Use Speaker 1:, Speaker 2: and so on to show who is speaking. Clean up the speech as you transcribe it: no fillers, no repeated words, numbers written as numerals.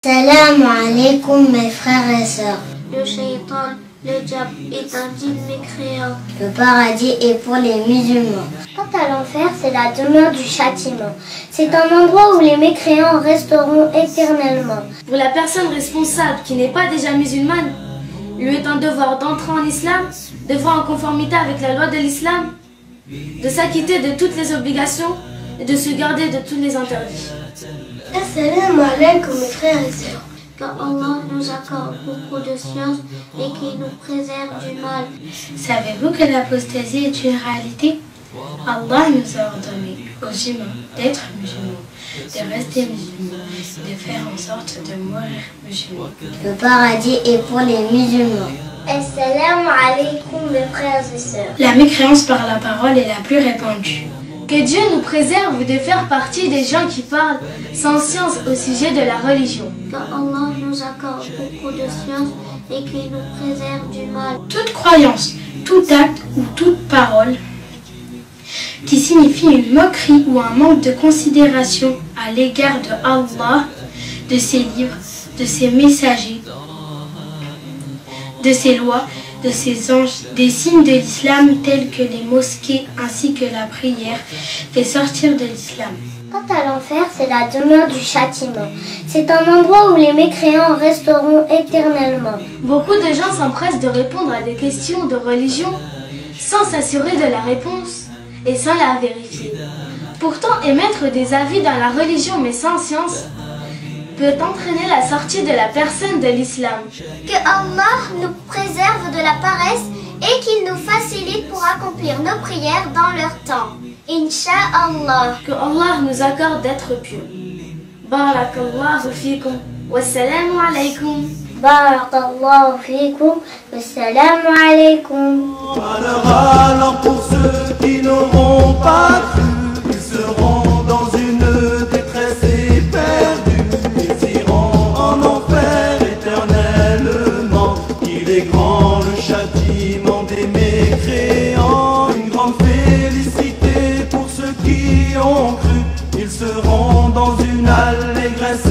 Speaker 1: Salam alaikum mes frères et sœurs.
Speaker 2: Le shaitan, le diable, est un djinn mécréant.
Speaker 1: Le paradis est pour les musulmans.
Speaker 3: Quant à l'enfer, c'est la demeure du châtiment. C'est un endroit où les mécréants resteront éternellement.
Speaker 4: Pour la personne responsable qui n'est pas déjà musulmane, lui est un devoir d'entrer en islam, devant en conformité avec la loi de l'islam, de s'acquitter de toutes les obligations et de se garder de tous les interdits.
Speaker 3: Assalamu alaikum mes frères et sœurs.
Speaker 2: Qu'Allah nous accorde beaucoup de science et qu'il nous préserve du mal.
Speaker 5: Savez-vous que l'apostasie est une réalité? Allah nous a ordonné aux humains d'être musulmans, de rester musulmans, de faire en sorte de mourir musulmans.
Speaker 1: Le paradis est pour les musulmans.
Speaker 3: Assalamu alaikum mes frères et sœurs.
Speaker 5: La mécréance par la parole est la plus répandue.
Speaker 4: Que Dieu nous préserve de faire partie des gens qui parlent sans science au sujet de la religion.
Speaker 2: Qu'Allah nous accorde beaucoup de science et qu'il nous préserve du mal.
Speaker 5: Toute croyance, tout acte ou toute parole qui signifie une moquerie ou un manque de considération à l'égard de Allah, de ses livres, de ses messagers, de ses lois, de ses anges, des signes de l'islam tels que les mosquées ainsi que la prière, fait sortir de l'islam.
Speaker 3: Quant à l'enfer, c'est la demeure du châtiment. C'est un endroit où les mécréants resteront éternellement.
Speaker 4: Beaucoup de gens s'empressent de répondre à des questions de religion sans s'assurer de la réponse et sans la vérifier. Pourtant, émettre des avis dans la religion mais sans science peut entraîner la sortie de la personne de l'islam.
Speaker 3: Que Allah nous préserve de la paresse et qu'il nous facilite pour accomplir nos prières dans leur temps. Inch'Allah.
Speaker 4: Que Allah nous accorde d'être pieux. Barakallahu fikum. Wassalamu alaikum.
Speaker 3: Barakallahu fikum. Wassalamu alaikum.
Speaker 6: Alors pour ceux qui n'auront pas cru, ils seront dans une détresse éperdue. Ils iront en enfer éternellement. Il est grand le châtiment des mécréants. Une grande félicité pour ceux qui ont cru. Ils seront dans une allégresse